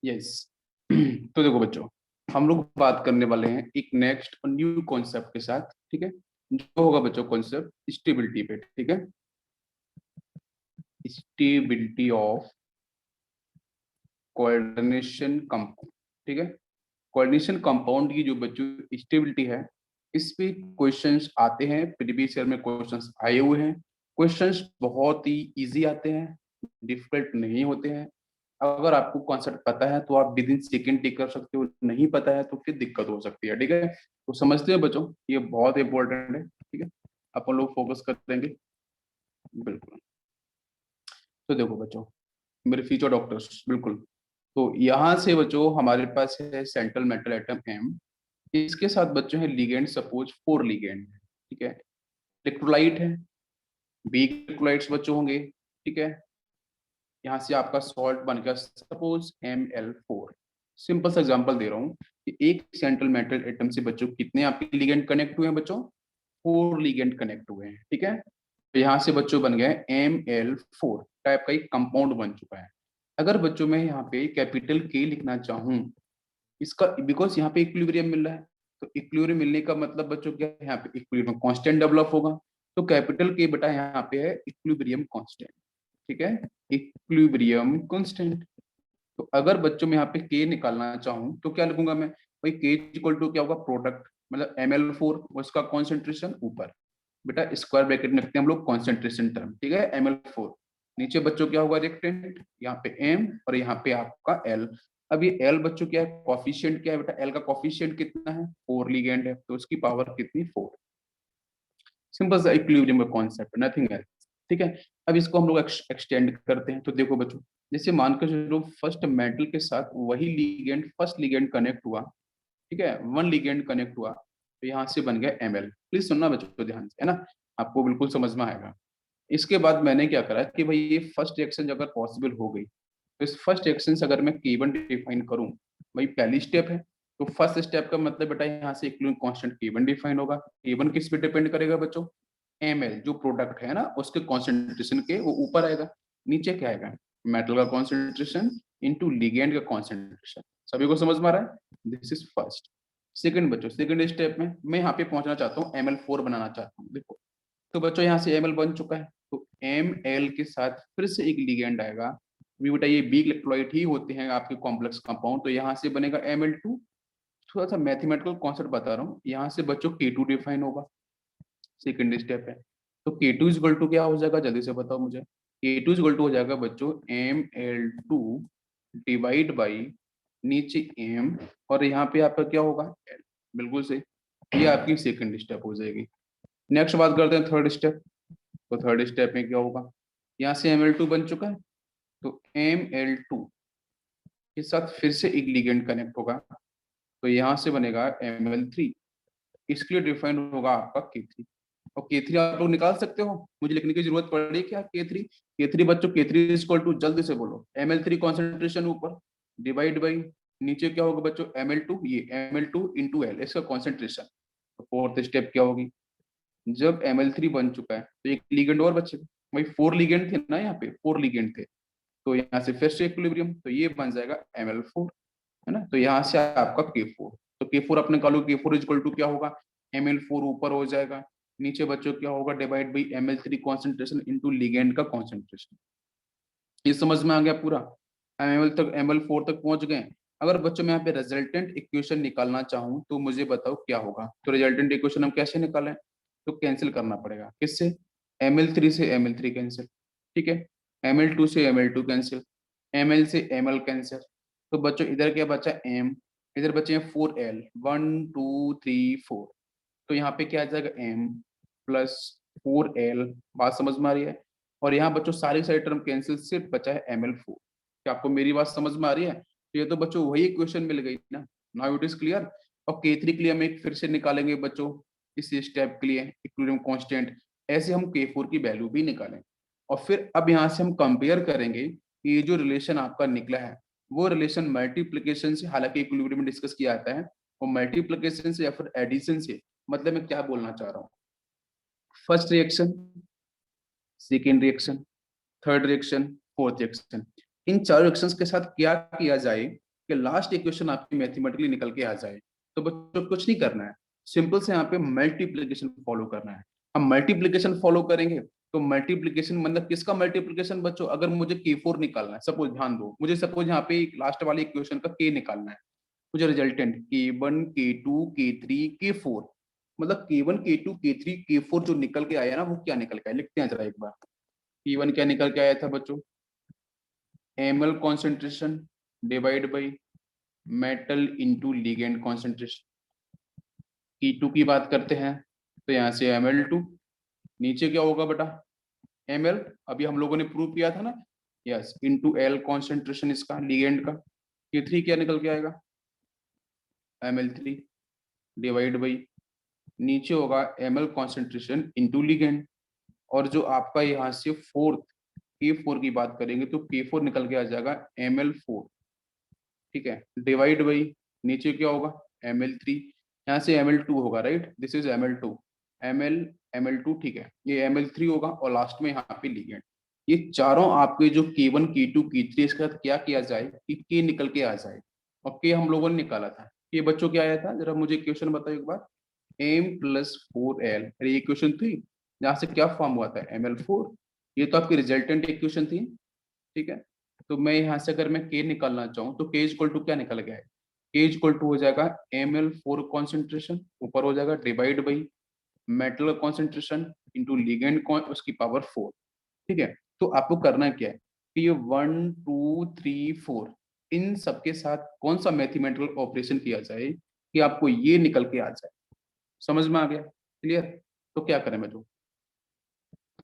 Yes. तो देखो बच्चों, हम लोग बात करने वाले हैं एक नेक्स्ट और न्यू कॉन्सेप्ट के साथ, ठीक है। जो होगा बच्चों कॉन्सेप्ट स्टेबिलिटी पे, ठीक है। स्टेबिलिटी ऑफ कोऑर्डिनेशन कंपाउंड, ठीक है। कोऑर्डिनेशन कंपाउंड की जो बच्चों स्टेबिलिटी है, इस पे क्वेश्चंस आते हैं, प्रीवियस ईयर में क्वेश्चंस आए हुए हैं। क्वेश्चंस बहुत ही इजी आते हैं, डिफिकल्ट नहीं होते हैं। अगर आपको कॉन्सेप्ट पता है तो आप विद इन सेकेंड टिक कर सकते हो, नहीं पता है तो फिर दिक्कत हो सकती है, ठीक है। तो समझते हैं बच्चों, ये बहुत इंपॉर्टेंट है, ठीक है। अपन लोग फोकस करेंगे, बिल्कुल। तो देखो बच्चों, मेरे फ्यूचर डॉक्टर्स, बिल्कुल। तो यहाँ से बच्चों हमारे पास है सेंट्रल मेटल एटम एम। इसके साथ बच्चों है लिगेंड, सपोज 4 लिगेंड है, ठीक है। इलेक्ट्रोलाइट है, वीक इलेक्ट्रोलाइट्स बच्चों होंगे, ठीक है। यहाँ से आपका सॉल्ट बन गया सपोज Ml4। सिंपल सा एग्जांपल दे रहा हूँ कि एक सेंट्रल मेटल एटम से बच्चों कितने आपके लिगेंड कनेक्ट हुए हैं बच्चों, 4 लिगेंड कनेक्ट हुए हैं, ठीक है। तो यहाँ से बच्चों बन गया Ml4 टाइप का एक कंपाउंड बन चुका है। अगर बच्चों मैं यहाँ पे कैपिटल के लिखना चाहूँ इसका, बिकॉज यहाँ पे इक्विलिब्रियम मिल रहा है, तो इक्विलिब्रियम मिलने का मतलब बच्चों क्या है, यहाँ पे इक्विलिब्रियम कांस्टेंट डेवलप होगा। तो कैपिटल के बेटा यहाँ पे है इक्विलिब्रियम कांस्टेंट, ठीक है। Equilibrium constant. तो अगर बच्चों में यहाँ पे के निकालना चाहूँ तो क्या लिखूंगा मैं, भाई के इक्वल टू क्या होगा, प्रोडक्ट, मतलब Ml4 उसका कॉन्सेंट्रेशन ऊपर, बेटा स्क्वायर ब्रैकेट में रखते हैं हम लोग कॉन्सेंट्रेशन टर्म, ठीक है। Ml4 नीचे बच्चों क्या होगा, रिएक्टेंट, यहाँ पे M और यहाँ पे आपका L। अब ये L बच्चों क्या है, कॉफिशिएंट क्या है बेटा, L का कॉफिशिएंट कितना है, 4 लिगेंड है, तो उसकी पावर कितनी, 4। सिंपल सा इक्विलिब्रियम का कॉन्सेप्ट, नथिंग एल्स, ठीक है। अब इसको हम लोग एक्सटेंड करते हैं। तो देखो बच्चों, जैसे मानकर चलो फर्स्ट मेटल के साथ वही लिगेंड, फर्स्ट लिगेंड कनेक्ट हुआ, ठीक है, 1 लिगेंड कनेक्ट हुआ, तो यहाँ से बन गया Ml। प्लीज सुनना बच्चों ध्यान से, है ना, आपको बिल्कुल समझ में आएगा। इसके बाद मैंने क्या करा कि भाई ये फर्स्ट रिएक्शन अगर पॉसिबल हो गई, तो इस फर्स्ट रिएक्शन से अगर मैं K1 डिफाइन करूं, भाई पहली स्टेप है, तो फर्स्ट स्टेप का मतलब बेटा यहाँ से इक्विलिब्रियम कांस्टेंट K1 डिफाइन होगा। K1 किस पे डिपेंड करेगा बच्चों, Ml जो प्रोडक्ट है ना उसके कॉन्सेंट्रेशन के वो ऊपर आएगा, नीचे क्या आएगा, मेटल का कॉन्सेंट्रेशन इंटू लिगेंड का कॉन्सेंट्रेशन। सभी को समझ में आ रहा है, दिस इज फर्स्ट। सेकंड बच्चों, सेकंड स्टेप में मैं यहाँ पे पहुंचना चाहता हूँ, Ml4 बनाना चाहता हूँ, देखो। तो बच्चों यहाँ से Ml बन चुका है, तो Ml के साथ फिर से एक लिगेंड आएगा। अभी बेटा ये वीक इलेक्ट्रोलाइट ही होते हैं आपके कॉम्प्लेक्स कंपाउंड, तो यहाँ से बनेगा Ml2। थोड़ा सा मैथमेटिकल कॉन्सेप्ट बता रहा हूँ, यहाँ से बच्चों K2 डिफाइन होगा, सेकेंड स्टेप है। तो K2 इज इक्वल टू क्या हो जाएगा, जल्दी से बताओ मुझे। K2 इज इक्वल टू हो जाएगा बच्चों Ml2 डिवाइड बाई नीचे M, और यहाँ पे आपका क्या होगा L, बिल्कुल सही। ये आपकी सेकंड स्टेप हो जाएगी। नेक्स्ट बात करते हैं थर्ड स्टेप। तो थर्ड स्टेप में क्या होगा, यहाँ से Ml2 बन चुका है, तो Ml2 के साथ फिर से एक लिगेंड कनेक्ट होगा, तो यहाँ से बनेगा Ml3। इसके लिए डिफाइन होगा आपका K3। और K3 आप लोग निकाल सकते हो, मुझे लिखने की जरूरत पड़ रही है क्या, K3 बच्चों, K3 इज इक्वल टू, जल्दी से बोलो, Ml3 कॉन्सेंट्रेशन ऊपर डिवाइड बाई नीचे क्या होगा बच्चों, Ml2, ये Ml2 इंटू L इसका कॉन्सेंट्रेशन। तो फोर्थ स्टेप क्या होगी, जब Ml3 बन चुका है तो एक लिगेंड और बचेगा, वही 4 लिगेंड थे ना, यहाँ पे 4 लिगेंड थे, तो यहाँ से फिर से इक्विलिब्रियम, तो ये बन जाएगा Ml4, है ना। तो यहाँ से आपका K4, तो K4 अपने कॉलो, K4 इक्वल टू क्या होगा, Ml4 ऊपर हो जाएगा, नीचे बच्चों क्या होगा, divide by Ml3 concentration into ligand का कॉन्सेंट्रेशन। ये समझ में आ गया पूरा, Ml4 तक पहुंच गए। अगर बच्चों मैं यहाँ पे रिजल्टेंट इक्वेशन निकालना चाहूँ तो मुझे बताओ क्या होगा। तो रिजल्टेंट इक्वेशन हम कैसे निकालें, तो कैंसिल करना पड़ेगा, किससे, Ml3 से Ml3 कैंसिल, ठीक है, Ml2 से Ml2 कैंसिल, Ml से Ml कैंसिल। तो बच्चों इधर क्या बचा M, इधर बचे हैं 4L, 1 2 3 4। तो यहाँ पे क्या आ जाएगा M प्लस 4L, बात समझ में आ रही है। और यहाँ बच्चों सारी सारी टर्म कैंसिल, सिर्फ बचा है Ml4। क्या आपको मेरी बात समझ में आ रही है, तो ये तो बच्चों वही क्वेश्चन मिल गई ना, नाउ इट इज क्लियर। और K3 के लिए हम एक फिर से निकालेंगे बच्चों, इस स्टेप के लिए इक्विलिब्रियम कांस्टेंट, ऐसे हम K4 की वैल्यू भी निकालें। और फिर अब यहाँ से हम कंपेयर करेंगे कि ये जो रिलेशन आपका निकला है वो रिलेशन मल्टीप्लीकेशन से, हालांकि इक्विलिब्रियम में डिस्कस किया जाता है, वो मल्टीप्लीकेशन से या फिर एडिशन से, मतलब मैं क्या बोलना चाह रहा हूँ, first reaction, second reaction, third reaction, fourth reaction, इन चारों रिएक्शंस के साथ क्या किया जाए कि लास्ट इक्वेशन आपकी मैथमेटिकली निकल के आ जाए। तो बच्चों कुछ नहीं करना है, सिंपल से यहाँ पे मल्टीप्लीकेशन फॉलो करना है। हम मल्टीप्लीकेशन फॉलो करेंगे तो मल्टीप्लीकेशन मतलब किसका मल्टीप्लीकेशन बच्चों, अगर मुझे K4 निकालना है, सपोज ध्यान दो, मुझे सपोज यहाँ पे लास्ट वाले इक्वेशन का K निकालना है, मुझे resultant K1 K2 K3 K4, मतलब K1 K2 K3 K4 जो निकल के आया ना वो क्या निकल के आया, लिखते हैं जरा एक बार। K1 क्या निकल के आया था बच्चों, ml concentration divide by metal into ligand concentration. K2 की बात करते हैं तो यहाँ से Ml2, नीचे क्या होगा बेटा Ml, अभी हम लोगों ने प्रूव किया था ना, यस, इंटू L कॉन्सेंट्रेशन इसका लिगेंड का। K3 क्या निकल के आएगा Ml3 डिवाइड बाई, नीचे होगा Ml कॉन्सेंट्रेशन इंटू लिगेंड। और जो आपका यहाँ से फोर्थ K4 की बात करेंगे तो K4 निकल के आ जाएगा Ml4, ठीक है, डिवाइड बाई, नीचे क्या होगा Ml3, यहाँ से Ml2 होगा, right, this is Ml2, Ml2, ठीक है, ये Ml3 होगा और लास्ट में यहाँ पे लिगेंड। ये चारों आपके जो K1 K2 K3 इसके साथ क्या किया जाए कि K निकल के आ जाए, और K हम लोगों ने निकाला था। ये बच्चों क्या आया था, जरा मुझे क्वेश्चन बताओ एक बार। M+4L, अरे ये क्वेश्चन थी, यहाँ से क्या फॉर्म हुआ था Ml4, ये तो आपकी रिजल्टेंट इक्वेशन थी, ठीक है। तो मैं यहाँ से अगर मैं K निकालना चाहूँ तो K इक्वल टू क्या निकल गया है, K इक्वल टू हो जाएगा Ml4 कॉन्सेंट्रेशन, ऊपर हो जाएगा divide by metal concentration into ligand उसकी पावर 4, ठीक है। तो आपको करना क्या है कि ये 1 2 3 4 इन सबके साथ कौन सा मैथमेटिकल ऑपरेशन किया जाए कि आपको ये निकल के आ जाए, समझ में आ गया, क्लियर। तो क्या करें मैं,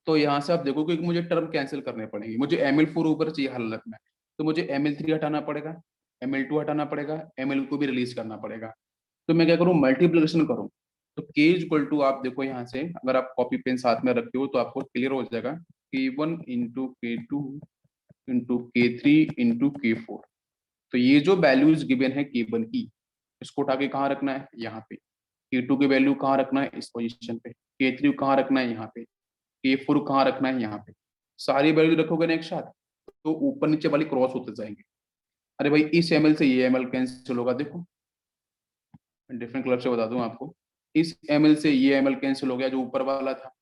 तो यहाँ से आप देखोगे कि मुझे टर्म कैंसिल करने पड़ेंगे, मुझे Ml4 ऊपर चाहिए हालत में, तो मुझे Ml3 हटाना पड़ेगा, Ml2 हटाना पड़ेगा, Ml को भी रिलीज करना पड़ेगा। तो मैं क्या करूँ, मल्टीप्लिकेशन करूँ। तो K इक्वल टू आप देखो यहाँ से, अगर आप कॉपी पेन साथ में रखते हो तो आपको क्लियर हो जाएगा, K1 into K2 into K3 into K4। तो ये जो वैल्यूज गिवन है K1 की, इसको उठा के कहाँ रखना है, यहाँ पे। K2 की वैल्यू कहाँ रखना है, इस पोजीशन पे। K3 कहाँ रखना है, यहाँ पे। K4 कहाँ रखना है, यहाँ पे। सारी वैल्यू रखोगे ना एक साथ तो ऊपर नीचे वाली क्रॉस होते जाएंगे। अरे भाई इस ml से ये ml कैंसिल होगा, देखो डिफरेंट कलर से बता दूं आपको, इस ml से ये ml कैंसिल हो गया जो ऊपर वाला था,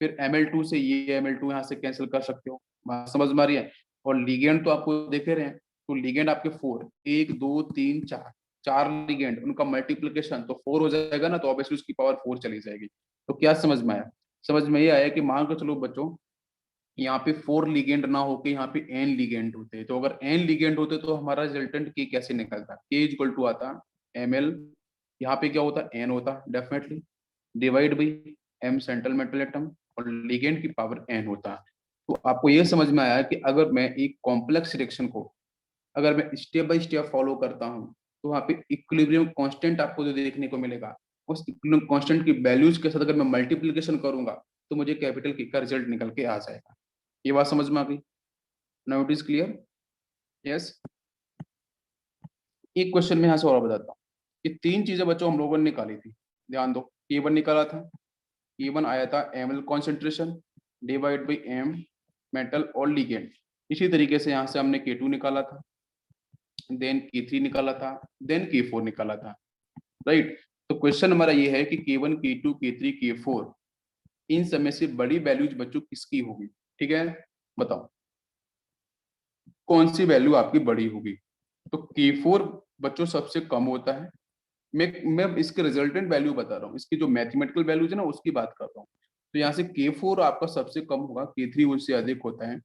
फिर Ml2 से ये Ml2 यहाँ से कैंसिल कर सकते हो, बात समझ में आ रही है। और लिगेंड तो आपको देखे रहे हैं, तो लिगेंड आपके 4, 1 2 3 4, चार लिगेंड, उनका मल्टीप्लिकेशन तो 4 हो जाएगा ना, तो ऑब्वियसली उसकी पावर 4 चली जाएगी। तो क्या समझ में आया, समझ में ये आया कि मान के चलो बच्चों यहाँ पे 4 लिगेंड ना होके यहाँ पे n लिगेंड होते, तो अगर n लिगेंड होते तो हमारा रिजल्टेंट K कैसे निकलता, K इक्वल टू आता Ml, यहाँ पे क्या होता n होता definitely, divide by M central metal atom, और लिगेंड की पावर n होता। तो आपको ये समझ में आया कि अगर मैं एक कॉम्प्लेक्स रिएक्शन को अगर मैं स्टेप बाय स्टेप फॉलो करता हूँ तो वहाँ पे इक्विलिब्रियम कांस्टेंट आपको जो देखने को मिलेगा, उस इक्विलिब्रियम कांस्टेंट की वैल्यूज के साथ अगर मैं मल्टीप्लिकेशन करूंगा तो मुझे कैपिटल K का रिजल्ट निकल के आ जाएगा। ये बात समझ में आ गई, now it is clear, yes. एक क्वेश्चन में यहाँ से और बताता हूँ, ये तीन चीजें बच्चों हम लोगों ने निकाली थी, ध्यान दो। K1 निकाला था, K1 आया था Ml concentration divide by M metal और लिगेंड। इसी तरीके से यहाँ से हमने K2 निकाला था, देन K3 निकाला था, देन K4 निकाला था, राइट। तो क्वेश्चन हमारा ये है कि K1 K2 K3 K4 इन सब में से बड़ी वैल्यूज बच्चों किसकी होगी, ठीक है, बताओ कौन सी वैल्यू आपकी बड़ी होगी। तो K4 बच्चों सबसे कम होता है, मैं इसके रिजल्टेंट वैल्यू बता रहा हूँ, इसकी जो मैथमेटिकल वैल्यूज है ना उसकी बात कर रहा हूँ। तो यहाँ से K4 आपका सबसे कम होगा, K3 उससे अधिक होता है,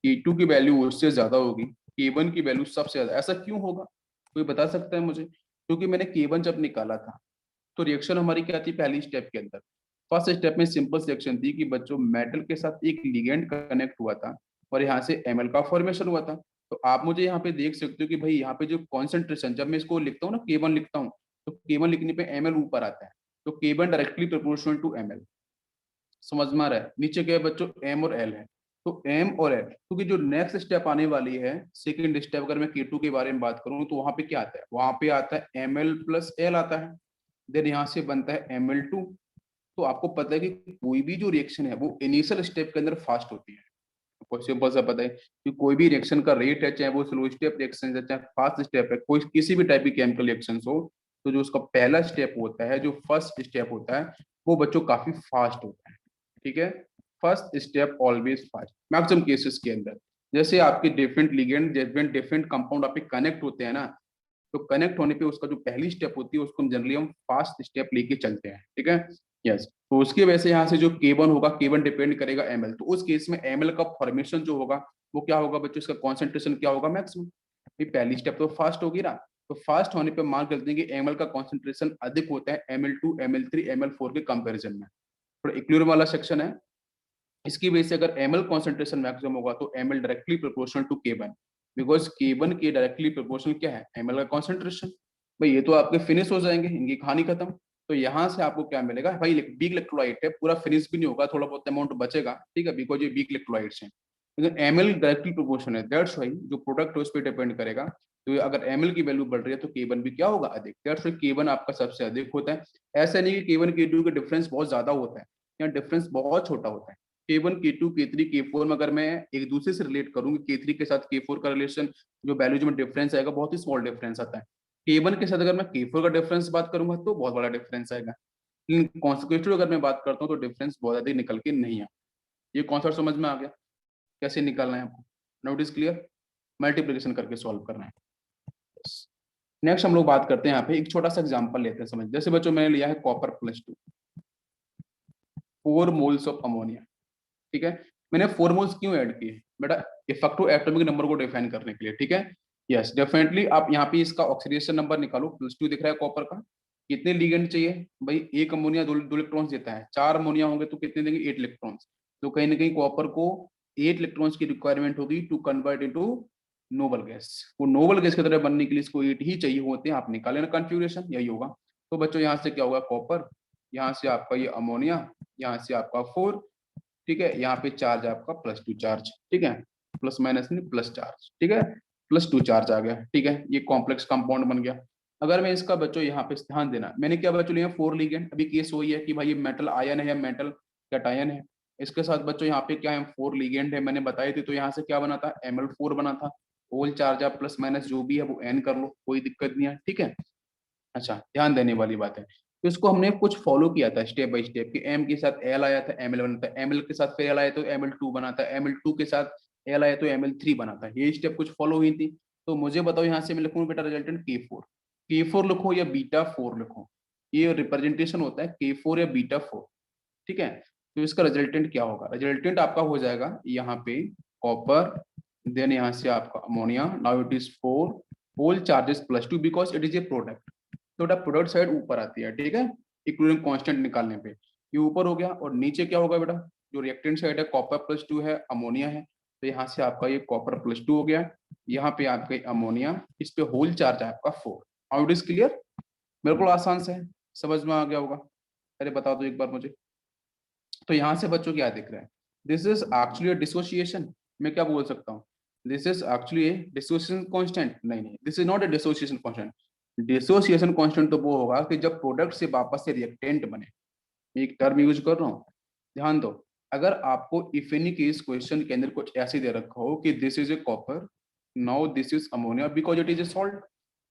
K2 की वैल्यू उससे ज्यादा होगी, K1 की वैल्यू सबसे ज्यादा। ऐसा क्यों होगा, कोई बता सकता है मुझे, क्योंकि मैंने K1 जब निकाला था तो रिएक्शन हमारी क्या थी, पहली स्टेप के अंदर फर्स्ट स्टेप में सिंपल रिएक्शन थी कि बच्चों मेटल के साथ एक लिगेंड कनेक्ट हुआ था और यहाँ से Ml का फॉर्मेशन हुआ था। तो आप मुझे यहाँ पे देख सकते हो कि भाई यहाँ पे जो कॉन्सेंट्रेशन, जब मैं इसको लिखता हूँ ना K1 लिखता हूँ तो K1 लिखने पे Ml ऊपर आता है, तो K1 directly proportional to Ml, समझ में आ रहा है। नीचे क्या है बच्चों, M और L है, तो M और L, क्योंकि जो नेक्स्ट स्टेप आने वाली है सेकंड स्टेप, अगर मैं K2 के बारे में बात करूँ तो वहां पे क्या आता है, वहां पे आता है Ml प्लस L आता है, देन यहाँ से बनता है Ml2। तो आपको पता है कि कोई भी जो रिएक्शन है वो इनिशियल स्टेप के अंदर फास्ट होती है, और सिंपल सा पता है कि कोई भी रिएक्शन का रेट है, चाहे वो स्लो स्टेप रिएक्शन है चाहे फास्ट स्टेप है, कोई किसी भी टाइप की केमिकल रिएक्शन हो, तो जो उसका पहला स्टेप होता है, जो फर्स्ट स्टेप होता है, वो बच्चों काफी फास्ट होता है। ठीक है, first step always fast maximum cases के अंदर। जैसे आपके डिफरेंट लिगेंड डिफरेंट कंपाउंड आपके कनेक्ट होते हैं ना, तो कनेक्ट होने पे उसका जो पहली स्टेप होती है उसको हम जनरली हम फास्ट स्टेप लेके चलते हैं। ठीक है, यस। तो उसकी वजह से यहाँ से जो K1 होगा, K1 डिपेंड करेगा ml, तो उस केस में ml का फॉर्मेशन जो होगा वो क्या होगा बच्चों, इसका कॉन्सेंट्रेशन क्या होगा, मैक्सिमम। पहली स्टेप तो फास्ट होगी ना, तो फास्ट होने पे मान करते हैं कि ml का कॉन्सेंट्रेशन अधिक होता है ml2 ml3 ml4 के कंपेरिजन में। थोड़ा इक्विलिब्रियम वाला सेक्शन है, इसकी वजह से अगर ml कॉन्सेंट्रेशन मैक्सिमम होगा तो ml directly proportional to K1, because K1 के डायरेक्टली प्रोपोर्शनल क्या है, ml का कॉन्सेंट्रेशन। भाई ये तो आपके फिनिश हो जाएंगे, इनकी कहानी खत्म। तो यहाँ से आपको क्या मिलेगा भाई, वीक इलेक्ट्रोलाइट है, पूरा फिनिश भी नहीं होगा, थोड़ा बहुत अमाउंट बचेगा, ठीक है, बिकॉज ये वीक इलेक्ट्रोलाइट्स हैं। लेकिन ml डायरेक्टली प्रोपोर्शनल है, दैट्स वाई जो प्रोडक्ट है उस पर डिपेंड करेगा। तो अगर ml की वैल्यू बढ़ रही है तो K1 भी क्या होगा, अधिक, दैट्स वाई K1 आपका सबसे अधिक होता है। ऐसा नहीं कि K1 K2 का डिफरेंस बहुत ज्यादा होता है, यहाँ डिफरेंस बहुत छोटा होता है। K1 K2 K3 K4 में अगर मैं एक दूसरे से रिलेट करूंगी, K3 के साथ K4 का रिलेशन, जो वैल्यूज में डिफरेंस आएगा बहुत ही स्मॉल डिफरेंस आता है। K1 के साथ अगर मैं K4 का डिफरेंस बात करूंगा तो बहुत बड़ा डिफरेंस आएगा। लेकिन कॉन्सिक्वेटिव अगर मैं बात करता हूँ तो डिफरेंस बहुत ज्यादा निकल के नहीं आया। ये कॉन्सेप्ट समझ में आ गया, कैसे निकालना है आपको, नोट इज क्लियर, मल्टीप्लिकेशन करके सॉल्व करना है। नेक्स्ट हम लोग बात करते हैं, यहाँ पे एक छोटा सा एग्जांपल लेते हैं समझ। जैसे बच्चों मैंने लिया है कॉपर +2 4 मोल्स ऑफ अमोनिया। ठीक है, मैंने 4 मोल्स क्यों ऐड किए बेटा, इफेक्टिव एटॉमिक नंबर को डिफाइन करने के लिए। ठीक है, यस डेफिनेटली आप यहाँ पे इसका ऑक्सीडेशन नंबर निकालो, +2 दिख रहा है कॉपर का। कितने लिगेंड चाहिए भाई, एक अमोनिया दो इलेक्ट्रॉन्स देता है, 4 अमोनिया होंगे तो कितने देंगे, 8 इलेक्ट्रॉन्स। तो कहीं ना कहीं कॉपर को 8 इलेक्ट्रॉन्स की रिक्वायरमेंट होगी to convert into noble gas. वो नोबल गैस की तरह बनने के लिए इसको 8 ही चाहिए होते हैं, आप निकाले ना कन्फ्यूरेशन, यही होगा। तो बच्चों यहाँ से क्या होगा, कॉपर, यहाँ से आपका ये अमोनिया, यहाँ से आपका 4, ठीक है, यहाँ पे चार्ज आपका +2 चार्ज, ठीक है, प्लस माइनस नहीं प्लस चार्ज, ठीक है, +2 चार्ज आ गया। ठीक है, ये कॉम्प्लेक्स कंपाउंड बन गया। अगर मैं इसका बच्चों यहाँ पे ध्यान देना, मैंने क्या बच्चों लिया 4 लिगेंड, अभी केस वही है कि भाई ये मेटल आयन है या मेटल कैटायन है। इसके साथ बच्चों यहाँ पे क्या है, 4 लिगेंड है, मैंने बताई थी, तो यहाँ से क्या बना था, Ml4 बना था। होल चार्ज आप प्लस माइनस जो भी है वो n कर लो, कोई दिक्कत नहीं है। ठीक है, अच्छा ध्यान देने वाली बात है। तो इसको हमने कुछ फॉलो किया था स्टेप बाय स्टेप, कि एम के साथ एल आया था Ml बना था, Ml के साथ फिर एल आया तो Ml2 बना था, Ml2 के साथ एल आया तो Ml3 बना था। ये स्टेप कुछ फॉलो हुई थी। तो मुझे बताओ यहाँ से मैं लिखूँ बेटा रिजल्टेंट K4 लिखो या β4 लिखो, ये रिप्रेजेंटेशन होता है K4 या β4। ठीक है, तो इसका रिजल्टेंट क्या होगा, रिजल्टेंट आपका हो जाएगा यहाँ पे कॉपर, देन यहाँ से आपका ammonia, now it is 4 whole charges +2 because it is a product. तो बेटा प्रोडक्ट साइड ऊपर आती है, ठीक है, इक्विलिब्रियम कांस्टेंट निकालने पे ये ऊपर हो गया, और नीचे क्या होगा बेटा, जो रिएक्टेंट साइड है कॉपर +2 है, अमोनिया है, तो यहाँ से आपका ये कॉपर +2 हो गया, यहाँ पे आपका अमोनिया, इस पे होल चार्ज है आपका 4। हाउ इट इज क्लियर, बिल्कुल आसान से है, समझ में आ गया होगा। अरे बता दो एक बार मुझे। तो यहाँ से बच्चों क्या दिख रहा है, दिस इज एक्चुअली डिसोसिएशन। मैं क्या बोल सकता हूँ, this is actually dissociation constant, नहीं this is not a dissociation constant. Dissociation constant तो वो होगा कि जब प्रोडक्ट से वापस से रिएक्टेंट बने। एक टर्म यूज कर रहा हूँ, ध्यान दो। अगर आपको इफ एनी केस क्वेश्चन के अंदर कुछ ऐसे दे रखा हो कि this is a copper, now this is ammonia because it is A salt,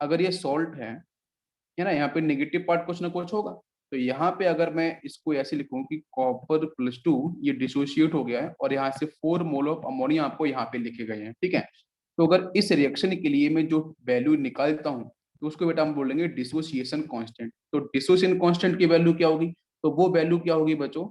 अगर ये सॉल्ट है ना, यहाँ पे नेगेटिव पार्ट कुछ ना कुछ होगा। तो यहाँ पे अगर मैं इसको ऐसे लिखूं कि कॉपर +2 ये डिसोशिएट हो गया है, और यहाँ से 4 मोल ऑफ अमोनिया आपको यहाँ पे लिखे गए हैं। ठीक है, तो अगर इस रिएक्शन के लिए मैं जो वैल्यू निकालता हूँ तो उसको बेटा हम बोलेंगे डिसोसिएशन कांस्टेंट। तो डिसोसिएशन कांस्टेंट की वैल्यू क्या होगी, तो वो वैल्यू क्या होगी बच्चों,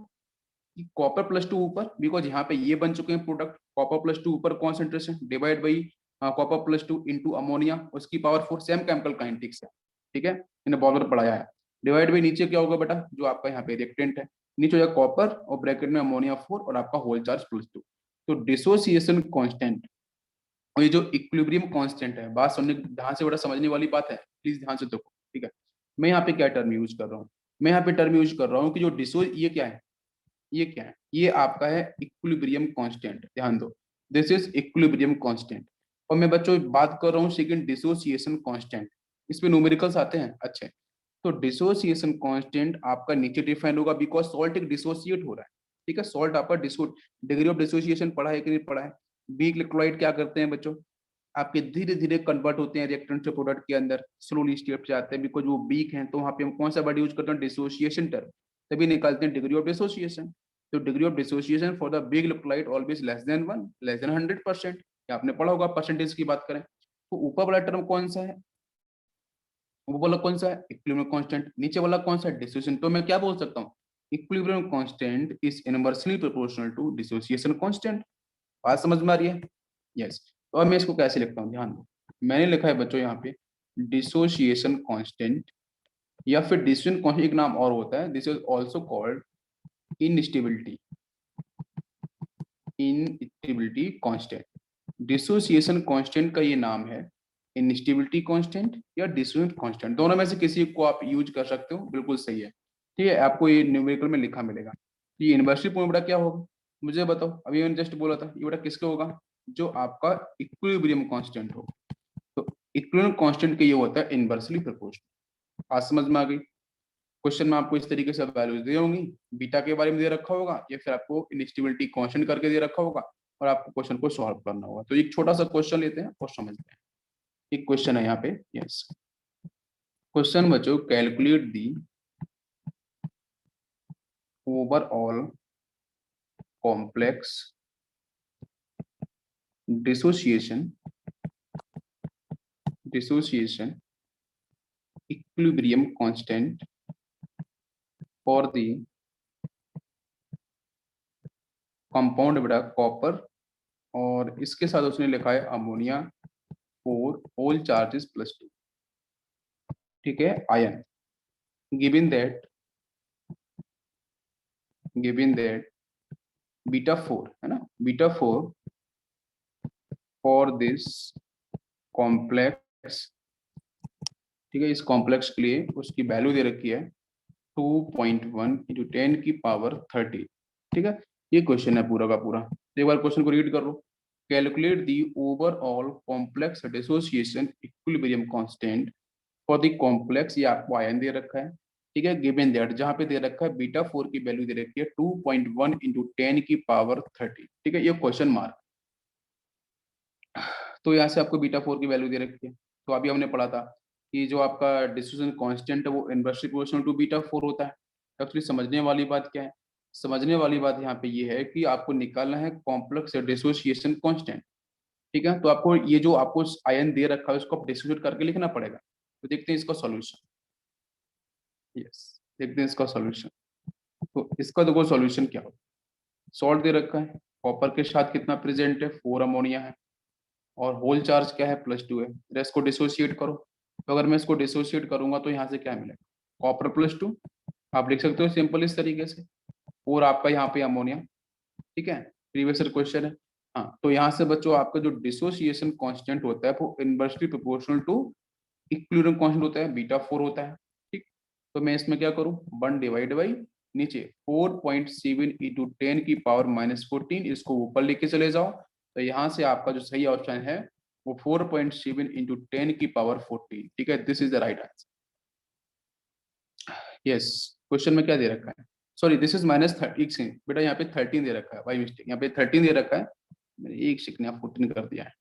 कि कॉपर +2 ऊपर, बिकॉज यहाँ पे ये बन चुके हैं प्रोडक्ट, कॉपर +2 ऊपर concentration divide by copper +2 into ammonia, उसकी पावर 4, सेम केमिकल काइनेटिक्स है। ठीक है, मैंने बहुत बार पढ़ाया है। डिवाइड बाई नीचे क्या होगा बेटा, जो आपका यहाँ पे रिएक्टेंट है, नीचे हो जाएगा कॉपर और ब्रैकेट में अमोनिया 4 और आपका होल चार्ज +2। तो डिसोसिएशन कांस्टेंट और ये जो इक्विलिब्रियम कांस्टेंट है, बात सुनने ध्यान से, बड़ा समझने वाली बात है, प्लीज ध्यान से देखो। ठीक है, मैं यहाँ पे क्या टर्म यूज कर रहा हूँ, मैं यहाँ पे टर्म यूज कर रहा हूँ कि जो डिसो, ये क्या है, ये क्या है, ये आपका है इक्विलिब्रियम कांस्टेंट, ध्यान दो, दिस इज इक्विलिब्रियम कांस्टेंट। और मैं बच्चों बात कर रहा हूँ सेकंड डिसोसिएशन कांस्टेंट, इसमें न्यूमेरिकल्स आते हैं अच्छे। तो डिसोसिएशन कांस्टेंट आपका नीचे डिफाइन होगा बिकॉज सॉल्ट एक डिसोसिएट हो रहा है। ठीक है, सॉल्ट आपका डिग्री ऑफ डिसोसिएशन पढ़ा है कि नहीं पढ़ा है। वीक इलेक्ट्रोलाइट क्या करते हैं बच्चों, आपके धीरे धीरे कन्वर्ट होते हैं रिएक्टेंट से प्रोडक्ट के अंदर, स्लोली स्टेप जाते हैं, बिकॉज वो वीक हैं। तो वहाँ पे हम कौन सा वर्ड यूज करते हैं, डिसोसिएशन टर्म, तभी निकालते हैं डिग्री ऑफ डिसोसिएशन। तो degree of dissociation for the weak electrolyte always less than 1, less than 100%। आपने पढ़ा होगा परसेंटेज की बात करें तो ऊपर वाला टर्म कौन सा है, वो वाला कौन सा है, इक्विलिब्रियम कांस्टेंट। नीचे वाला कौन सा है, डिसोसिएशन। तो मैं क्या बोल सकता हूँ, equilibrium constant is inversely proportional to dissociation constant. बात समझ में आ रही है, यस। तो अब मैं इसको कैसे लिखता हूँ, ध्यान दो। मैंने लिखा है बच्चों यहाँ पे डिसोसिएशन कांस्टेंट, या फिर डिसोसिएशन कांस्टेंट एक नाम और होता है, this is also called instability, instability constant. Dissociation constant का ये नाम है इनस्टेबिलिटी कांस्टेंट या डिसोसिएशन कांस्टेंट, दोनों में से किसी को आप यूज कर सकते हो, बिल्कुल सही है। ठीक है, आपको ये न्यूमेरिकल में लिखा मिलेगा। ये इन्वर्सली पॉइंट बेटा क्या होगा, मुझे बताओ। अभी मैंने जस्ट बोला था, ये बेटा किसके होगा, जो आपका इक्विलिब्रियम कांस्टेंट हो। तो इक्विलिब्रियम कांस्टेंट के ये होता है इन्वर्सली प्रोपोर्शनल। आज समझ में आ गई। क्वेश्चन में आपको इस तरीके से वैल्यूज दी होंगी, बीटा के बारे में दे रखा होगा या फिर आपको इनस्टेबिलिटी कांस्टेंट करके दे रखा होगा, और आपको क्वेश्चन को सॉल्व करना होगा। तो एक छोटा सा क्वेश्चन लेते हैं और समझते हैं। एक क्वेश्चन है यहाँ पे, यस। क्वेश्चन बच्चों, calculate the overall complex dissociation equilibrium constant for the compound बेटा कॉपर, और इसके साथ उसने लिखा है अमोनिया फॉर होल चार्जेस +2। ठीक है, आयन गिवन दैट बीटा 4 है ना, बीटा 4 फॉर दिस कॉम्प्लेक्स। ठीक है, इस कॉम्प्लेक्स के लिए उसकी वैल्यू दे रखी है 2.1 इंटू 10 की पावर 30। ठीक है, ये क्वेश्चन है पूरा का पूरा। एक बार क्वेश्चन को रीड कर लो। Calculate the overall complex dissociation equilibrium constant for the complex, ये आपको आयन दे रखा है। ठीक है, गिवन दैट, जहां पे दे रखा है बीटा 4 की वैल्यू दे रखी है 2.1 इंटू 10 की पावर 30। ठीक है, ये क्वेश्चन मार्क। तो यहाँ से आपको बीटा 4 की वैल्यू दे रखी है। तो अभी हमने पढ़ा था कि जो आपका डिस्ट्रीब्यूशन कांस्टेंट है वो इनवर्सली प्रोपोर्शनल टू बीटा 4 होता है। एक्चुअली समझने वाली बात क्या है, समझने वाली बात यहाँ पे ये है कि आपको निकालना है कॉम्प्लेक्स डिसोसिएशन कांस्टेंट। ठीक है, तो आपको ये जो आपको आयन दे रखा है उसको आप डिस्ट्रीब्यूट करके लिखना पड़ेगा। तो देखते हैं इसका सॉल्यूशन। यस, देखते हैं इसका सॉल्यूशन। तो इसका देखो सॉल्यूशन क्या होगा। सॉल्ट दे रखा है, कॉपर के साथ कितना प्रेजेंट है, 4 अमोनिया है, और होल चार्ज क्या है, +2 है। तो इसको डिसोसिएट करो। तो अगर मैं इसको डिसोसिएट करूंगा तो यहाँ से क्या मिलेगा, कॉपर +2। आप लिख सकते हो सिंपल इस तरीके से, और आपका यहाँ पे अमोनिया। ठीक है, प्रीवियस क्वेश्चन है। हाँ, तो यहाँ से बच्चों आपका जो डिसोसिएशन कांस्टेंट होता है वो inversely proportional to equilibrium constant होता है, बीटा 4 होता है। ठीक, तो मैं इसमें क्या करूँ, 1 डिवाइड बाई नीचे 4.7 इंटू 10 की पावर -14, इसको ऊपर लेके चले जाओ। तो यहाँ से आपका जो सही ऑप्शन है वो 4.7 इंटू 10 की पावर 14। ठीक है, this is the right answer. Yes, question में क्या दे रखा है, सॉरी दिस इज -30 बेटा, यहाँ पे 13 दे रखा है, बाई मिस्टेक यहाँ पे 13 दे रखा है। मैंने एक सेकंड यहाँ 14 कर दिया है,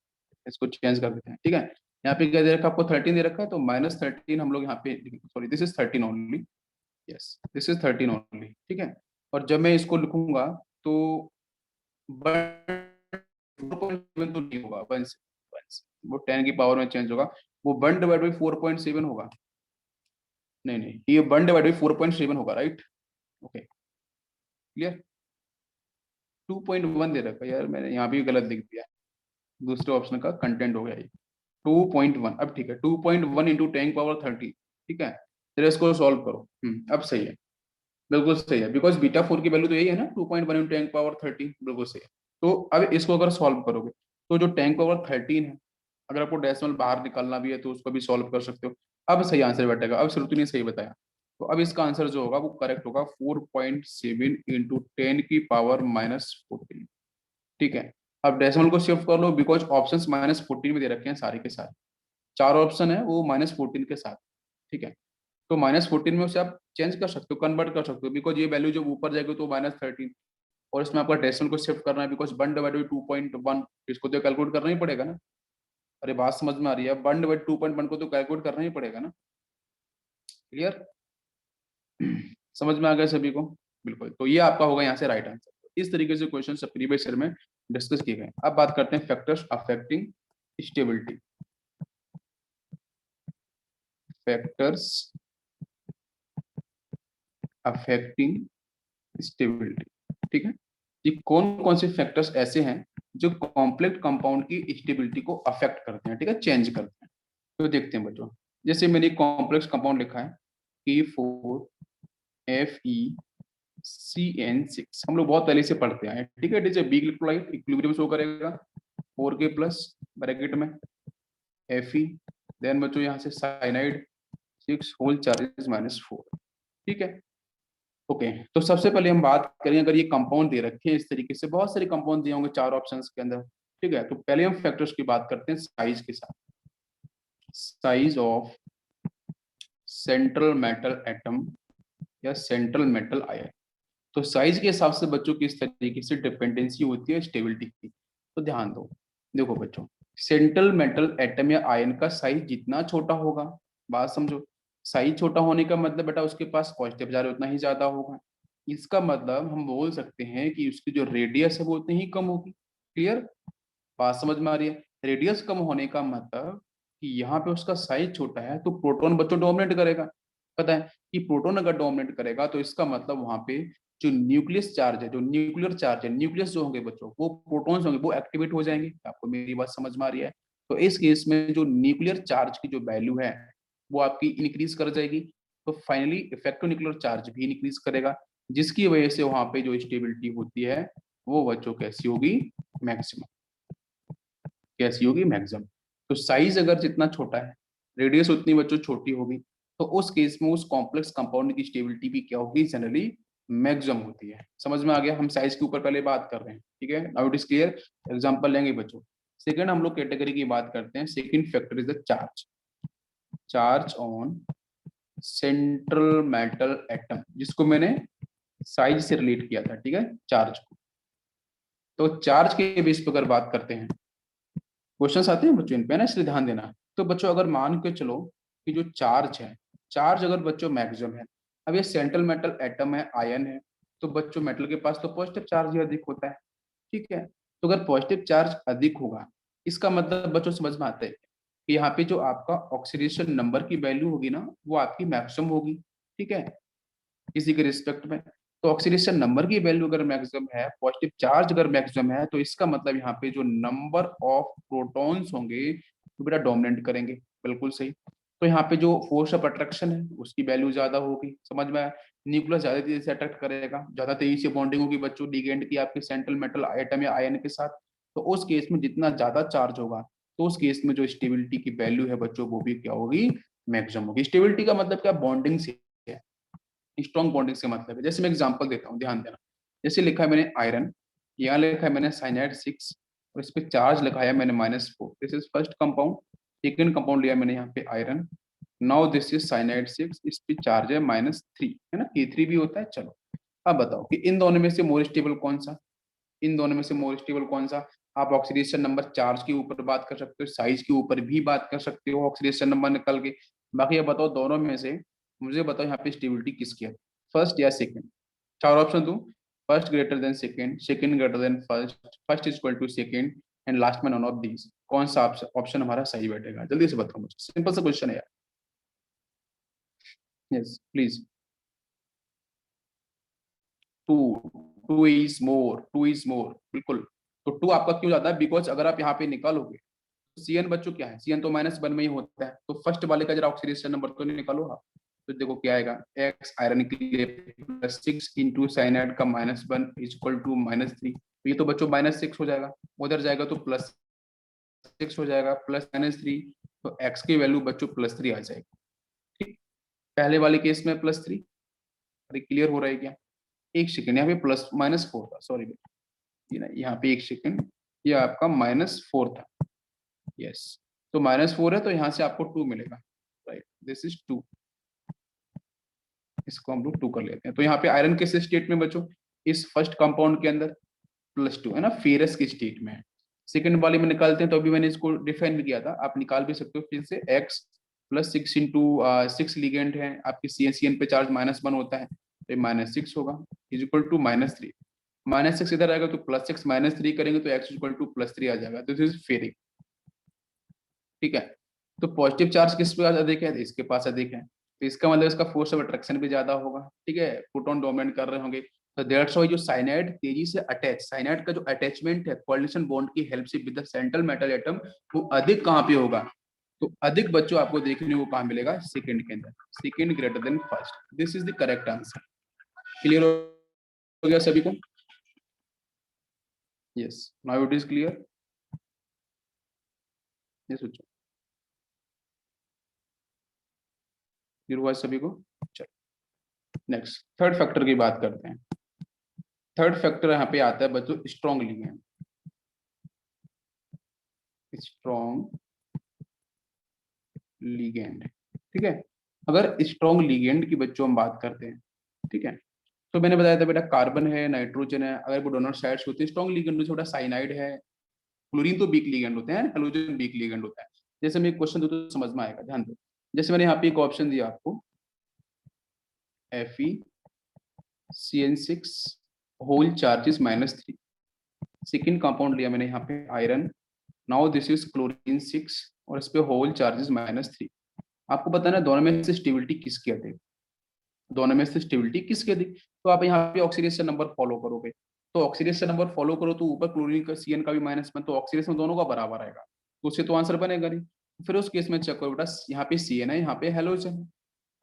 इसको चेंज कर देते हैं। ठीक है, यहाँ पे क्या दे रखा है आपको, 13 दे रखा है, तो -13 हम लोग यहाँ पे, sorry this is 13 only. Yes, this is 13 only. ठीक है, और जब मैं इसको लिखूंगा तो 4.7 तो नहीं होगा, 1 से, वो 10 की पावर में चेंज होगा। वो 1 डिवाइड बाई 4.7 होगा। नहीं नहीं, ये 1 डिवाइड बाई 4.7 होगा, राइट। Okay, clear. 2.1 दे रखा है यार, मैंने यहाँ भी गलत लिख दिया, दूसरे ऑप्शन का कंटेंट हो गया ये 2.1। अब ठीक है, 2.1 इंटू 10 पावर 30। ठीक है, फिर इसको सॉल्व करो। अब सही है, बिल्कुल सही है, बिकॉज बीटा 4 की वैल्यू तो यही है ना, 2.1 इंटू 10 पावर 30, बिल्कुल सही है। तो अब इसको अगर सॉल्व करोगे तो जो 10 पावर 13 है, अगर आपको डेसिमल बाहर निकालना भी है तो उसको भी सॉल्व कर सकते हो। अब सही आंसर बैठेगा, अब श्रुति ने सही बताया। तो अब इसका आंसर जो होगा वो करेक्ट होगा 4.7 इंटू 10 की पावर -14। ठीक है, अब डेसिमल को शिफ्ट कर लो, बिकॉज ऑप्शन -14 में दे रखे हैं सारे के सारे, 4 ऑप्शन है वो -14 के साथ। ठीक है, तो -14 में उसे आप चेंज कर सकते हो, कन्वर्ट कर सकते हो, बिकॉज ये वैल्यू जब ऊपर जाएगी तो -13, और इसमें आपका डेसिमल को शिफ्ट करना है, बिकॉज 1/2.1 इसको तो कैलकुलेट करना ही पड़ेगा ना। अरे बात समझ में आ रही है? 1/2.1 को तो कैलकुलेट करना ही पड़ेगा ना। क्लियर? समझ में आ गया सभी को? बिल्कुल। तो ये आपका होगा यहाँ से राइट आंसर। इस तरीके से क्वेश्चन प्रीवियस ईयर में डिस्कस किए गए। अब बात करते हैं factors affecting stability. Factors affecting stability, ठीक है। ये कौन कौन से फैक्टर्स ऐसे हैं जो कॉम्प्लेक्स कंपाउंड की स्टेबिलिटी को अफेक्ट करते हैं, ठीक है, चेंज करते हैं। तो देखते हैं बच्चों, जैसे मैंने कॉम्प्लेक्स कंपाउंड लिखा है K4Fe(CN6), हम लोग बहुत पहले से पढ़ते हैं, ठीक है। It is a big electrolyte, equilibrium show करेगा 4K+ ब्रैकेट में Fe, देन बच्चों यहाँ से साइनाइड 6 होल चार्जेस -4, ठीक है। ओके, तो सबसे पहले हम बात करें, अगर ये कंपाउंड दे रखे हैं इस तरीके से, बहुत सारे कंपाउंड दिए होंगे 4 ऑप्शंस के अंदर, ठीक है। तो पहले हम फैक्टर्स की बात करते हैं साइज के साथ। Size of central metal atom या सेंट्रल मेटल आयन। तो साइज के हिसाब से बच्चों की इस तरीके से डिपेंडेंसी होती है स्टेबिलिटी की। तो ध्यान दो, देखो बच्चों, सेंट्रल मेटल एटम या आयन का साइज जितना छोटा होगा, बात समझो, साइज छोटा होने का मतलब बेटा उसके पास पॉजिटिव चार्ज उतना ही ज्यादा होगा। इसका मतलब हम बोल सकते हैं कि उसकी जो रेडियस है वो उतनी ही कम होगी। क्लियर? बात समझ में आ रही है? रेडियस कम होने का मतलब कि यहाँ पे उसका साइज छोटा है तो प्रोटॉन बच्चों डोमिनेट करेगा। पता है कि प्रोटॉन अगर डोमिनेट करेगा तो इसका मतलब वहां पे जो न्यूक्लियस चार्ज है, जो न्यूक्लियर चार्ज है, न्यूक्लियस जो होंगे बच्चों, वो प्रोटॉन्स होंगे, वो एक्टिवेट हो जाएंगे। आपको मेरी बात समझ में आ रही है? तो इस केस में जो न्यूक्लियर चार्ज की जो वैल्यू है वो आपकी इंक्रीज कर जाएगी। तो फाइनली इफेक्टिव न्यूक्लियर चार्ज भी इंक्रीज करेगा, जिसकी वजह से वहां पे जो स्टेबिलिटी होती है वो बच्चों कैसी होगी? मैक्सिमम। कैसी होगी? मैक्सिमम। तो साइज अगर जितना छोटा है, रेडियस उतनी बच्चों छोटी होगी, तो उस केस में उस कॉम्प्लेक्स कंपाउंड की स्टेबिलिटी भी क्या होगी? जनरली मैक्सिमम होती है। समझ में आ गया? हम साइज के ऊपर पहले बात कर रहे हैं, ठीक है। Now it is clear. Example लेंगे बच्चों। सेकंड हम लोग कैटेगरी की बात करते हैं। Second factor is the charge. Charge on central metal atom, जिसको मैंने साइज से रिलेट किया था, ठीक है, चार्ज को। तो चार्ज के बेस पर अगर बात करते हैं, क्वेश्चंस आते हैं बच्चों इन पे ना, इसलिए ध्यान देना। तो बच्चों अगर मान के चलो कि जो चार्ज है, चार्ज अगर बच्चों मैक्सिमम है, अब ये सेंट्रल मेटल एटम है, आयन है, तो बच्चों मेटल के पास तो पॉजिटिव चार्ज ही अधिक होता है, ठीक है। तो अगर पॉजिटिव चार्ज अधिक होगा, इसका मतलब बच्चों समझ में आता है कि यहाँ पे जो आपका ऑक्सीडेशन नंबर की वैल्यू होगी ना, वो आपकी मैक्सिमम होगी, ठीक है, किसी के रिस्पेक्ट में। तो ऑक्सीडेशन नंबर की वैल्यू अगर मैक्सिमम है, पॉजिटिव चार्ज अगर मैक्सिमम है, तो इसका मतलब यहाँ पे जो नंबर ऑफ प्रोटॉन्स होंगे वो बेटा डोमिनेट करेंगे। बिल्कुल सही। तो यहाँ पे जो फोर्स ऑफ अट्रैक्शन है उसकी वैल्यू ज्यादा होगी। समझ में आया? न्यूक्लियस ज्यादा तेजी से अट्रैक्ट करेगा, ज्यादा तेजी से बॉन्डिंग होगी बच्चों लिगेंड की आपके सेंट्रल मेटल एटम या आयन के साथ। तो उस केस में जितना ज्यादा चार्ज होगा, तो उस केस में जो स्टेबिलिटी की वैल्यू है बच्चों वो भी क्या होगी? मैक्सिमम होगी। स्टेबिलिटी का मतलब क्या? बॉन्डिंग से है, स्ट्रॉन्ग बॉन्डिंग से मतलब है। जैसे मैं एग्जांपल देता हूँ, ध्यान देना। जैसे लिखा है मैंने आयरन, यहाँ लिखा है मैंने साइनाइड 6, और इस पे चार्ज लिखाया मैंने -4। This is first compound. Second compound लिया मैंने यहाँ पे iron. Now this is cyanide 6, इस पे चार्ज है -3, है ना, K3 भी होता है। चलो अब बताओ कि इन दोनों में से मोर स्टेबल कौन सा? इन दोनों में से मोर स्टेबल कौन सा? आप ऑक्सीडेशन नंबर चार्ज के ऊपर बात कर सकते हो, साइज के ऊपर भी बात कर सकते हो, ऑक्सीडेशन नंबर निकल के। बाकी ये बताओ दोनों में से मुझे बताओ यहाँ पे स्टेबिलिटी किसकी है, फर्स्ट या सेकंड? चार ऑप्शन दूं? First greater than second, second greater than first, first is equal to second, and last में नॉन ऑफ दीज। कौन सा ऑप्शन हमारा सही बैठेगा? जल्दी से बताओ मुझे, सिंपल सा क्वेश्चन है यार। Yes please. Two. Two is more, two is more, बिल्कुल। तो टू आपका क्यों ज्यादा है? बिकॉज अगर आप यहाँ पे निकालोगे, सीएन बच्चों क्या है? सीएन तो -1 में ही होता है। तो फर्स्ट वाले का जरा ऑक्सीडेशन नंबर तो नहीं निकालो आप। तो देखो क्या आएगा, एक्स आयरन के लिए +6 इंटू साइनाइड का -1 इज इक्वल टू -3। तो ये तो बच्चों -6 हो जाएगा, उधर जाएगा तो +6 हो जाएगा, +3। तो एक्स की वैल्यू बच्चों +3 आ जाएगी, ठीक। पहले वाले केस में +3। अरे क्लियर हो रहा है क्या? एक सेकंड, यहाँ पे +-4 था, सॉरी बेटा, ये ना यहाँ पे एक सेकंड, ये आपका -4 था। यस, तो -4 है तो यहाँ से आपको 2 मिलेगा, राइट, दिस इज 2। इसको हम लोग 2 कर लेते हैं। तो यहाँ पे आयरन किस स्टेट में बच्चों? इस फर्स्ट कंपाउंड के अंदर, +2 है ना, फेरस की स्टेट में है। सेकंड वाले में निकालते हैं तो अभी मैंने इसको डिफाइन भी किया था, आप निकाल भी सकते हो फिर से, x +6 इंटू 6 लिगेंड है आपकी, CN पे चार्ज -1 होता है तो ये -6 होगा, इज इक्वल टू -3। -6 इधर आएगा तो +6 -3 करेंगे तो x इक्वल टू +3 आ जाएगा, दिस इज फेरिक। ठीक है, तो पॉजिटिव चार्ज किस पे अधिक है, इसके पास अधिक है, तो इसका मतलब इसका फोर्स ऑफ अट्रैक्शन भी ज्यादा होगा। ठीक है, प्रोटॉन डोमिनेट कर रहे होंगे, तो दैट्स व्हाई जो साइनाइड तेजी से अटैच, साइनाइड का जो अटैचमेंट है कोऑर्डिनेशन बॉन्ड की हेल्प से with the central metal atom, वो अधिक कहाँ पे होगा, तो अधिक बच्चों आपको देखने को कहाँ मिलेगा, सेकंड के अंदर, second greater than first, this is the correct answer. Clear हो गया सभी को? Yes, now it is clear. ये सोचो, क्लियर हुआ सभी को? चलो नेक्स्ट थर्ड फैक्टर की बात करते हैं। थर्ड फैक्टर यहाँ पे आता है बच्चों स्ट्रॉन्ग लिगेंड, स्ट्रॉन्ग लिगेंड। ठीक है, अगर स्ट्रॉन्ग लिगेंड की बच्चों हम बात करते हैं, ठीक है, तो मैंने बताया था बेटा कार्बन है, नाइट्रोजन है, अगर वो डोनर साइड्स होते हैं स्ट्रॉन्ग लिगेंड में, छोटा साइनाइड है, क्लोरीन तो वीक लिगेंड होते हैं, हेलोजन वीक लिगेंड होता है। जैसे मैं एक क्वेश्चन दूं तो समझ में आएगा, ध्यान दो। जैसे मैंने यहाँ पे एक ऑप्शन दिया आपको, FeCN6 whole charges -3, second compound लिया मैंने यहाँ पे iron, now this is chlorine 6 और इस पे होल चार्जेस -3। आपको पता है ना दोनों में से स्टेबिलिटी किसकी अधिक, दोनों में से स्टेबिलिटी किसकी अधिक, तो आप यहाँ पे ऑक्सीडेशन नंबर फॉलो करोगे, तो ऑक्सीडेशन नंबर फॉलो करो तो ऊपर क्लोरीन का CN का भी -1, तो ऑक्सीडेशन दोनों का बराबर आएगा, तो उससे तो आंसर बनेगा नहीं। फिर उस केस में चेक करो बेटा, यहाँ पे CN है, यहाँ पे हेलोजन है,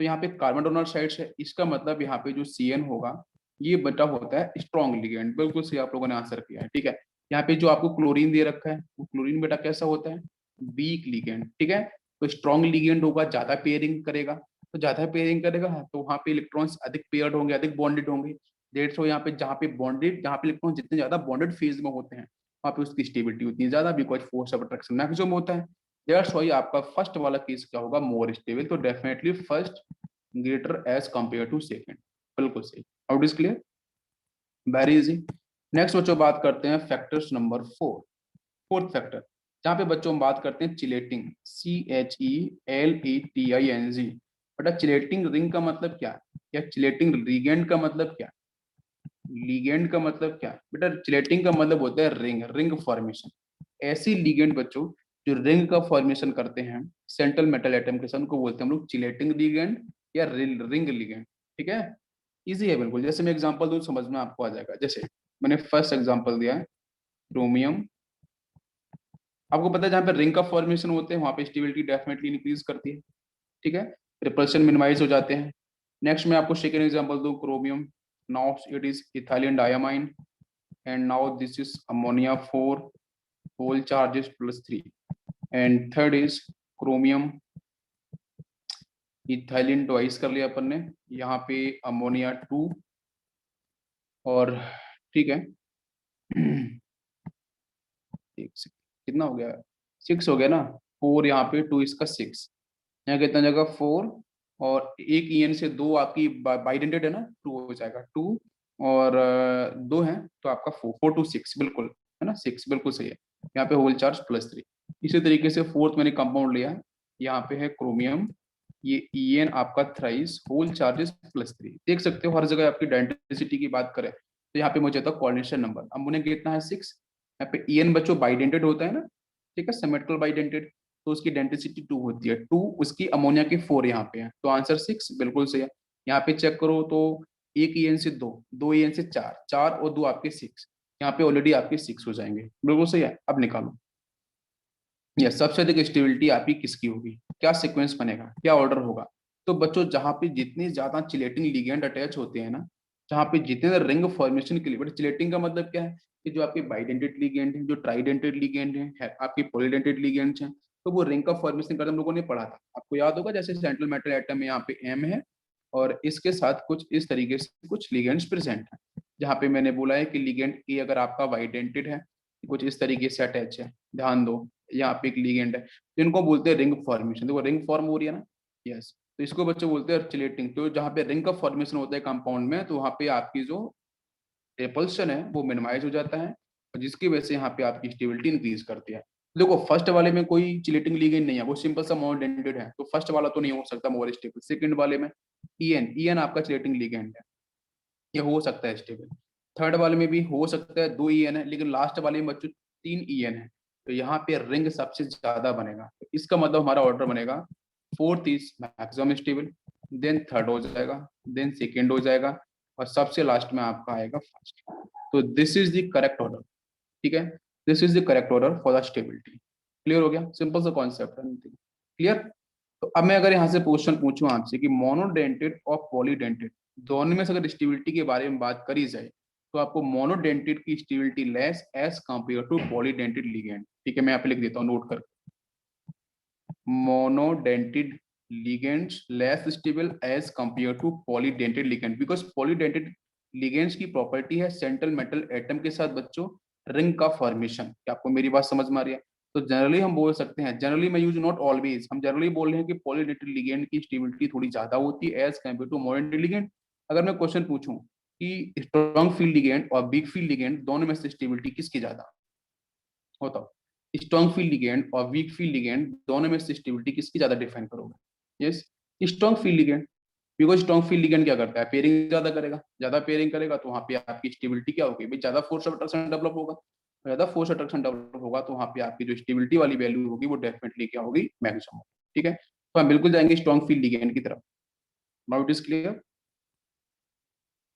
तो यहाँ पे कार्बन डोनर साइड्स है, इसका मतलब यहाँ पे जो CN होगा ये बेटा होता है स्ट्रॉन्ग लिगेंड, बिल्कुल सही आप लोगों ने आंसर किया है। ठीक है, यहाँ पे जो आपको क्लोरीन दे रखा है वो क्लोरीन बेटा कैसा होता है, वीक लिगेंड। ठीक है, तो स्ट्रॉन्ग लिगेंड होगा, ज्यादा पेयरिंग करेगा, तो ज्यादा पेयरिंग करेगा तो वहाँ पे इलेक्ट्रॉन्स अधिक पेयर्ड होंगे, अधिक बॉन्डेड होंगे, डेट्स हो यहाँ पे, जहाँ पे बॉन्डेड, जहाँ पे इलेक्ट्रॉन जितने ज्यादा बॉन्डेड फेज में होते हैं वहाँ पे उसकी स्टेबिलिटी उतनी ज्यादा, because force of attraction maximum होता है। दैट्स व्हाई आपका फर्स्ट वाला केस क्या होगा, मोर स्टेबल, तो definitely first greater as compared to second, बिल्कुल सही। Out is clear, very easy. Next बच्चों बात करते हैं फैक्टर्स नंबर 4, फोर्थ फैक्टर, जहाँ पे बच्चों हम बात करते हैं चिलेटिंग, CHELETING। बेटा चिलेटिंग रिंग का मतलब क्या है, या चिलेटिंग लिगेंड का मतलब क्या है, लिगेंड का मतलब क्या है बेटा, चिलेटिंग का मतलब होता है रिंग, रिंग फॉर्मेशन। ऐसी लिगेंड बच्चों जो रिंग का फॉर्मेशन करते हैं सेंट्रल मेटल एटम के साथ, उनको बोलते हैं हम लोग चिलेटिंग लिगेंड या रिंग लिगेंड। ठीक है, इजी है बिल्कुल, जैसे मैं एग्जांपल दूं समझ में आपको आ जाएगा। जैसे मैंने फर्स्ट एग्जांपल दिया है क्रोमियम, आपको पता है जहाँ पे रिंग का फॉर्मेशन होते हैं वहां पे स्टेबिलिटी डेफिनेटली इंक्रीज करती है। ठीक है, रिपल्शन मिनिमाइज हो जाते हैं। नेक्स्ट मैं आपको सेकेंड एग्जांपल दूं chromium, now it is ethylene diamine and now this is ammonia 4 whole charges +3 and third is chromium ethylene twice कर लिया अपन ने, यहाँ पे अमोनिया 2 और ठीक है एक सेकंड, कितना हो गया, 6 हो गया ना, 4 यहाँ पे 2 इसका 6, यहाँ कितना जगह 4 और एक EN से 2 आपकी बाइडेंटेड है ना, 2 हो जाएगा 2 और 2 है तो आपका 4, 4 to 6 बिल्कुल है ना, 6 बिल्कुल सही है। यहाँ पे होल चार्ज +3। इसी तरीके से फोर्थ मैंने कंपाउंड लिया, यहाँ पे है क्रोमियम, ये EN आपका थ्राइस होल चार्जेस +3। देख सकते हो हर जगह आपकी डेंसिटी की बात करें तो यहाँ पे मुझे था कोऑर्डिनेशन नंबर, अमोनिया कितना है 6, यहाँ पे EN बच्चों बाइडेंटेड होता है ना, ठीक है, सिमेट्रिकल बाइडेंटेड, तो उसकी डेंसिटी 2 होती है, 2 उसकी अमोनिया की 4 यहाँ पे है, तो आंसर 6 बिल्कुल सही है। यहाँ पे चेक करो तो एक EN से 2, 2 EN से 4, 4 और 2 आपके 6, यहाँ पे ऑलरेडी आपके 6 हो जाएंगे, बिल्कुल सही है। अब निकालो ये सबसे अधिक स्टेबिलिटी आपकी किसकी होगी, क्या सीक्वेंस बनेगा, क्या ऑर्डर होगा, तो बच्चों जहाँ पे जितनी ज्यादा चिलेटिंग लिगेंड अटैच होते हैं ना, जहाँ पे जितने रिंग फॉर्मेशन के लिए, बट चिलेटिंग का मतलब क्या है कि जो आपके बाइडेंटेड लिगेंड है, जो ट्राइडेंटेड लिगेंड है आपके पॉलीडेंटेड लिगेंड्स हैं, तो वो रिंग का फॉर्मेशन करते हम लोगों ने पढ़ा था, आपको याद होगा, जैसे सेंट्रल मेटल एटम में यहाँ पे M है और इसके साथ कुछ इस तरीके से कुछ लिगेंड्स प्रेजेंट है, जहाँ पे मैंने बोला है कि लिगेंड ए अगर आपका बाइडेंटेड है कुछ इस तरीके से अटैच है, ध्यान दो यहाँ पे एक लिगेंड है, तो इनको बोलते हैं रिंग फॉर्मेशन, देखो रिंग फॉर्म हो रही है ना, यस, तो इसको बच्चे बोलते हैं चिलेटिंग। तो जहाँ पे रिंग का फॉर्मेशन होता है कंपाउंड में, तो वहाँ पे आपकी जो रिपल्शन है वो मिनिमाइज हो जाता है, और जिसकी वजह से यहाँ पे आपकी स्टेबिलिटी इंक्रीज करती है। देखो फर्स्ट वाले में कोई चिलेटिंग लिगेंड नहीं है, वो सिंपल सा मोनोडेंटेड है, तो फर्स्ट वाला तो नहीं हो सकता मोर स्टेबल। सेकंड वाले में ईएन आपका चिलेटिंग लिगेंड है, ये हो सकता है स्टेबल। थर्ड वाले में भी हो सकता है 2 ईएन है, लेकिन लास्ट वाले में बच्चों 3 ईएन है, तो यहाँ पे रिंग सबसे ज्यादा बनेगा। तो इसका मतलब हमारा ऑर्डर बनेगा fourth is maximum stable, then third हो जाएगा, देन सेकेंड हो जाएगा, और सबसे लास्ट में आपका आएगा फर्स्ट। तो this is the correct order, ठीक है, this is the correct order for the stability. Clear हो गया, सिंपल सा कॉन्सेप्ट है, क्लियर। तो अब मैं अगर यहाँ से क्वेश्चन पूछूं आपसे कि मोनोडेंटेड और पॉलीडेंटेड दोनों में से अगर स्टेबिलिटी के बारे में बात करी जाए, तो आपको मोनोडेंटेड की stability less as compared to polydentate ligand. ठीक है, मैं यहाँ पे लिख देता हूँ नोट कर, monodentate ligands less stable as compared to polydentate ligand, because polydentate ligands की प्रॉपर्टी है सेंट्रल मेटल एटम के साथ बच्चों रिंग का फॉर्मेशन। क्या आपको मेरी बात समझ में आ रही है? तो जनरली हम बोल सकते हैं, जनरली मैं यूज नॉट ऑलवेज, हम जनरली बोल रहे हैं कि पॉलीडेंटेट लिगेंड की स्टेबिलिटी थोड़ी ज्यादा होती है as compared to monodentate ligand. अगर मैं क्वेश्चन पूछूं कि स्ट्रॉन्ग फील्ड लिगेंड और वीक फील्ड लिगेंड दोनों में से स्टेबिलिटी किसकी ज्यादा, बताओ। स्ट्रॉन्ग फील्ड लिगेंड और वीक फील्ड लिगेंड दोनों में से स्टेबिलिटी किसकी ज्यादा डिफाइन करोगे? Yes, strong field ligand, because strong field ligand क्या करता है, पेयरिंग ज्यादा करेगा, ज्यादा पेयरिंग करेगा तो वहां पे आपकी स्टेबिलिटी क्या होगी भाई, ज्यादा फोर्स ऑफ अट्रैक्शन डेवलप होगा, ज्यादा फोर्स अट्रैक्शन डेवलप होगा तो वहां पे आपकी जो स्टेबिलिटी वाली वैल्यू होगी वो डेफिनेटली क्या होगी, मैक्सिमम। ठीक है, तो हम बिल्कुल जाएंगे स्ट्रॉन्ग फील्ड लिगेंड की तरफ। Now it is clear?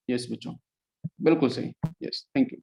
Yes बच्चों, बिल्कुल सही, यस, थैंक यू।